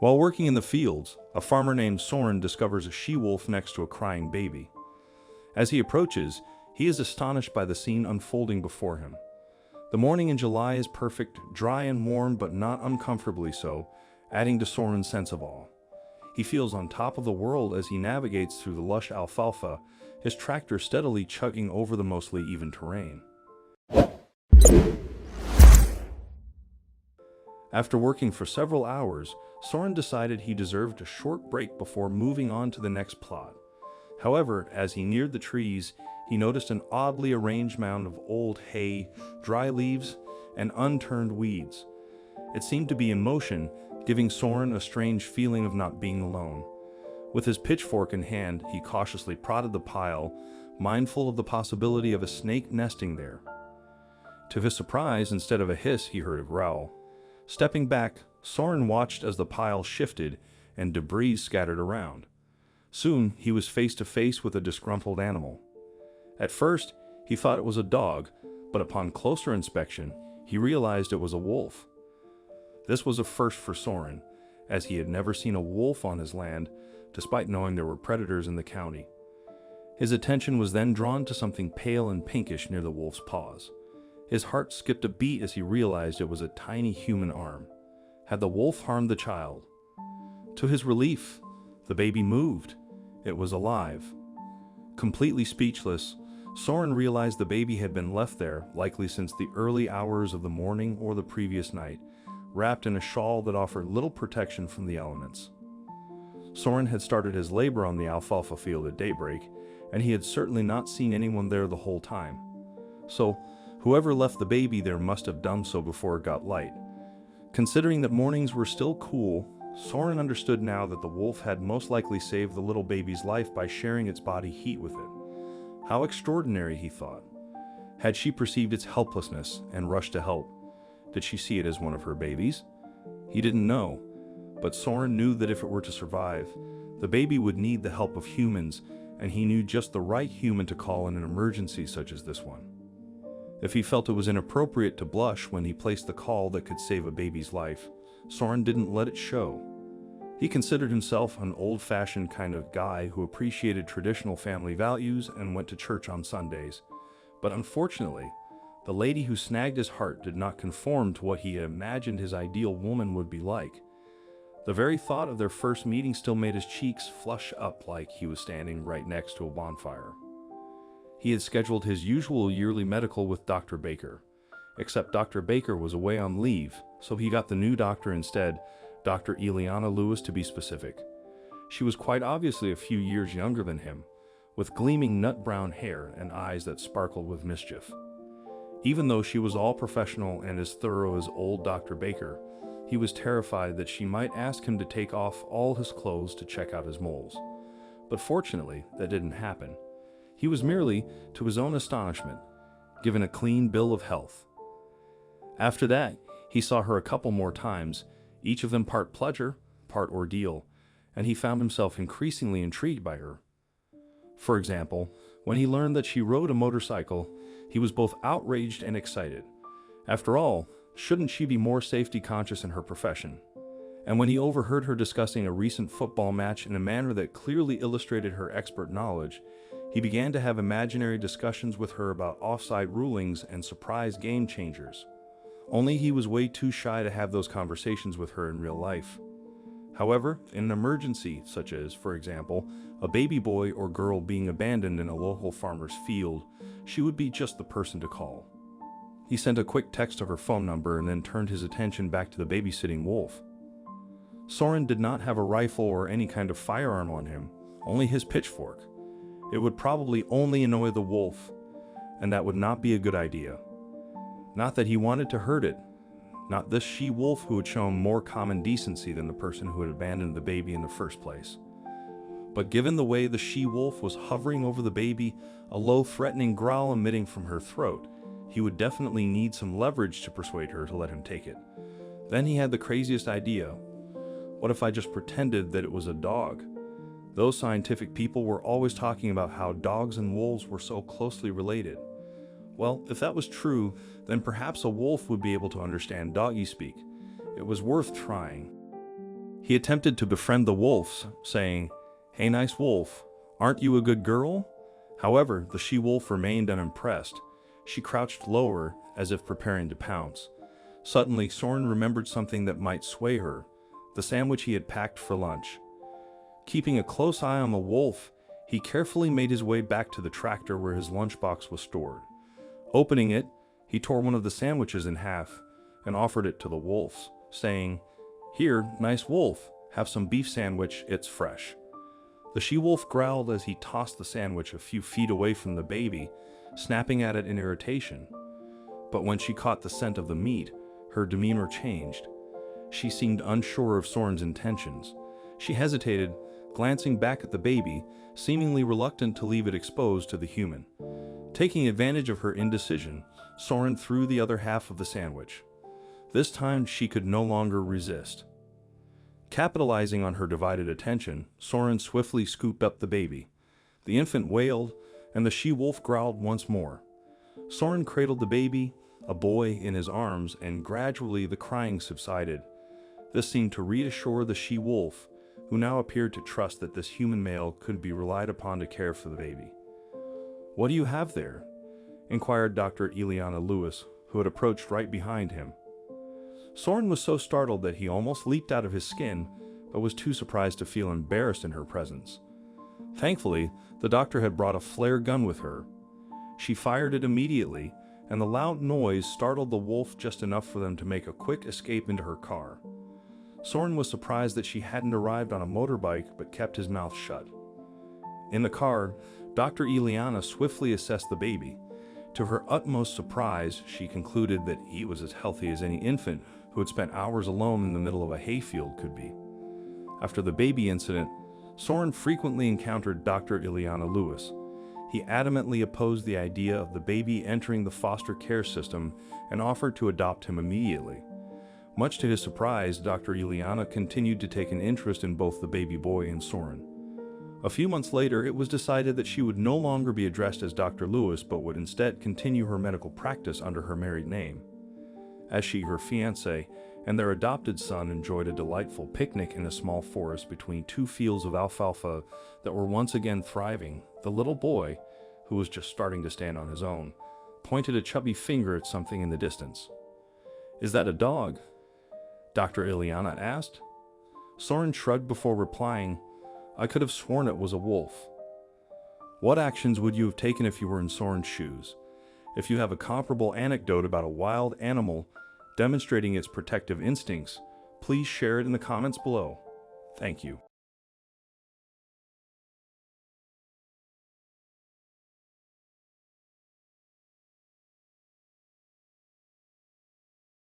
While working in the fields, a farmer named Soren discovers a she-wolf next to a crying baby. As he approaches, he is astonished by the scene unfolding before him. The morning in July is perfect, dry and warm, but not uncomfortably so, adding to Soren's sense of awe. He feels on top of the world as he navigates through the lush alfalfa, his tractor steadily chugging over the mostly even terrain. After working for several hours, Soren decided he deserved a short break before moving on to the next plot. However, as he neared the trees, he noticed an oddly arranged mound of old hay, dry leaves, and unturned weeds. It seemed to be in motion, giving Soren a strange feeling of not being alone. With his pitchfork in hand, he cautiously prodded the pile, mindful of the possibility of a snake nesting there. To his surprise, instead of a hiss, he heard a growl. Stepping back, Soren watched as the pile shifted and debris scattered around. Soon, he was face to face with a disgruntled animal. At first, he thought it was a dog, but upon closer inspection, he realized it was a wolf. This was a first for Soren, as he had never seen a wolf on his land, despite knowing there were predators in the county. His attention was then drawn to something pale and pinkish near the wolf's paws. His heart skipped a beat as he realized it was a tiny human arm. Had the wolf harmed the child? To his relief, the baby moved. It was alive. Completely speechless, Soren realized the baby had been left there, likely since the early hours of the morning or the previous night, wrapped in a shawl that offered little protection from the elements. Soren had started his labor on the alfalfa field at daybreak, and he had certainly not seen anyone there the whole time. So, whoever left the baby there must have done so before it got light. Considering that mornings were still cool, Soren understood now that the wolf had most likely saved the little baby's life by sharing its body heat with it. How extraordinary, he thought. Had she perceived its helplessness and rushed to help? Did she see it as one of her babies? He didn't know, but Soren knew that if it were to survive, the baby would need the help of humans, and he knew just the right human to call in an emergency such as this one. If he felt it was inappropriate to blush when he placed the call that could save a baby's life, Soren didn't let it show. He considered himself an old-fashioned kind of guy who appreciated traditional family values and went to church on Sundays. But unfortunately, the lady who snagged his heart did not conform to what he had imagined his ideal woman would be like. The very thought of their first meeting still made his cheeks flush up like he was standing right next to a bonfire. He had scheduled his usual yearly medical with Dr. Baker, except Dr. Baker was away on leave, so he got the new doctor instead, Dr. Eliana Lewis to be specific. She was quite obviously a few years younger than him, with gleaming nut-brown hair and eyes that sparkled with mischief. Even though she was all professional and as thorough as old Dr. Baker, he was terrified that she might ask him to take off all his clothes to check out his moles. But fortunately, that didn't happen. He was merely, to his own astonishment, given a clean bill of health. After that, he saw her a couple more times, each of them part pleasure, part ordeal, and he found himself increasingly intrigued by her. For example, when he learned that she rode a motorcycle, he was both outraged and excited. After all, shouldn't she be more safety conscious in her profession? And when he overheard her discussing a recent football match in a manner that clearly illustrated her expert knowledge, he began to have imaginary discussions with her about offside rulings and surprise game changers. Only he was way too shy to have those conversations with her in real life. However, in an emergency, such as, for example, a baby boy or girl being abandoned in a local farmer's field, she would be just the person to call. He sent a quick text to her phone number and then turned his attention back to the babysitting wolf. Soren did not have a rifle or any kind of firearm on him, only his pitchfork. It would probably only annoy the wolf, and that would not be a good idea. Not that he wanted to hurt it, not this she-wolf who had shown more common decency than the person who had abandoned the baby in the first place. But given the way the she-wolf was hovering over the baby, a low threatening growl emitting from her throat, he would definitely need some leverage to persuade her to let him take it. Then he had the craziest idea. What if I just pretended that it was a dog? Those scientific people were always talking about how dogs and wolves were so closely related. Well, if that was true, then perhaps a wolf would be able to understand doggy speak. It was worth trying. He attempted to befriend the wolves, saying, "Hey, nice wolf, aren't you a good girl?" However, the she-wolf remained unimpressed. She crouched lower, as if preparing to pounce. Suddenly, Soren remembered something that might sway her, the sandwich he had packed for lunch. Keeping a close eye on the wolf, he carefully made his way back to the tractor where his lunchbox was stored. Opening it, he tore one of the sandwiches in half and offered it to the wolves, saying, "Here, nice wolf, have some beef sandwich, it's fresh." The she-wolf growled as he tossed the sandwich a few feet away from the baby, snapping at it in irritation. But when she caught the scent of the meat, her demeanor changed. She seemed unsure of Soren's intentions. She hesitated, glancing back at the baby, seemingly reluctant to leave it exposed to the human. Taking advantage of her indecision, Soren threw the other half of the sandwich. This time she could no longer resist. Capitalizing on her divided attention, Soren swiftly scooped up the baby. The infant wailed, and the she-wolf growled once more. Soren cradled the baby, a boy, in his arms, and gradually the crying subsided. This seemed to reassure the she-wolf, who now appeared to trust that this human male could be relied upon to care for the baby. "What do you have there?" inquired Dr. Eliana Lewis, who had approached right behind him. Soren was so startled that he almost leaped out of his skin, but was too surprised to feel embarrassed in her presence. Thankfully, the doctor had brought a flare gun with her. She fired it immediately, and the loud noise startled the wolf just enough for them to make a quick escape into her car. Soren was surprised that she hadn't arrived on a motorbike but kept his mouth shut. In the car, Dr. Eliana swiftly assessed the baby. To her utmost surprise, she concluded that he was as healthy as any infant who had spent hours alone in the middle of a hayfield could be. After the baby incident, Soren frequently encountered Dr. Eliana Lewis. He adamantly opposed the idea of the baby entering the foster care system and offered to adopt him immediately. Much to his surprise, Dr. Eliana continued to take an interest in both the baby boy and Soren. A few months later, it was decided that she would no longer be addressed as Dr. Lewis, but would instead continue her medical practice under her married name. As she, her fiancé, and their adopted son enjoyed a delightful picnic in a small forest between two fields of alfalfa that were once again thriving, the little boy, who was just starting to stand on his own, pointed a chubby finger at something in the distance. "Is that a dog?" Dr. Eliana asked. Soren shrugged before replying, "I could have sworn it was a wolf." What actions would you have taken if you were in Soren's shoes? If you have a comparable anecdote about a wild animal demonstrating its protective instincts, please share it in the comments below. Thank you.